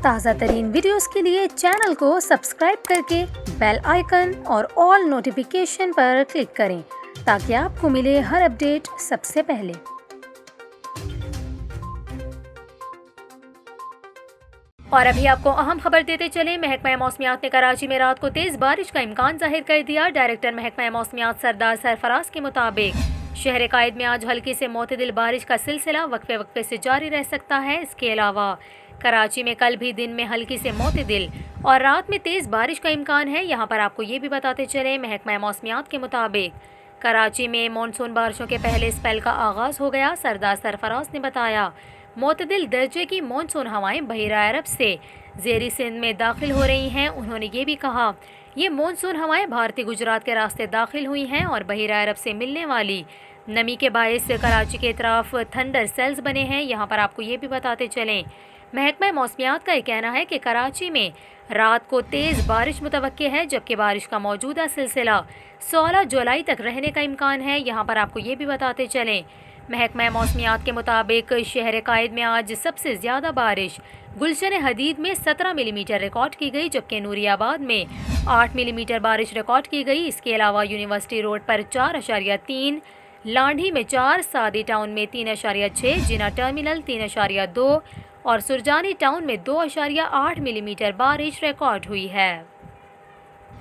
تازہ ترین ویڈیوز کے لیے چینل کو سبسکرائب کر کے بیل آئیکن اور آل نوٹیفیکیشن پر کلک کریں تاکہ آپ کو ملے ہر اپڈیٹ سب سے پہلے۔ اور ابھی آپ کو اہم خبر دیتے چلیں، محکمہ موسمیات نے کراچی میں رات کو تیز بارش کا امکان ظاہر کر دیا۔ ڈائریکٹر محکمہ موسمیات سردار سرفراز کے مطابق شہر قائد میں آج ہلکی سے معتدل بارش کا سلسلہ وقفے وقفے سے جاری رہ سکتا ہے۔ اس کے علاوہ کراچی میں کل بھی دن میں ہلکی سے معتدل اور رات میں تیز بارش کا امکان ہے۔ یہاں پر آپ کو یہ بھی بتاتے چلیں، محکمہ موسمیات کے مطابق کراچی میں مانسون بارشوں کے پہلے اسپیل کا آغاز ہو گیا۔ سردار سرفراز نے بتایا، معتدل درجے کی مانسون ہوائیں بحیرہ عرب سے زیریں سندھ میں داخل ہو رہی ہیں۔ انہوں نے یہ بھی کہا، یہ مانسون ہوائیں بھارتی گجرات کے راستے داخل ہوئی ہیں اور بحیرہ عرب سے ملنے والی نمی کے باعث کراچی کے اطراف تھنڈر سیلز بنے ہیں۔ یہاں پر آپ کو یہ بھی بتاتے چلیں، محکمہ موسمیات کا یہ کہنا ہے کہ کراچی میں رات کو تیز بارش متوقع ہے، جبکہ بارش کا موجودہ سلسلہ 16 جولائی تک رہنے کا امکان ہے۔ یہاں پر آپ کو یہ بھی بتاتے چلیں، محکمہ موسمیات کے مطابق شہر قائد میں آج سب سے زیادہ بارش گلشن حدید میں 17 ملی میٹر ریکارڈ کی گئی، جبکہ نوری آباد میں 8 ملی میٹر بارش ریکارڈ کی گئی۔ اس کے علاوہ یونیورسٹی روڈ پر 4.3، لانڈھی میں 4، سعدی ٹاؤن میں 3.6، جناح ٹرمینل 3.2 اور سرجانی ٹاؤن میں 2.8 ملی میٹر بارش ریکارڈ ہوئی ہے۔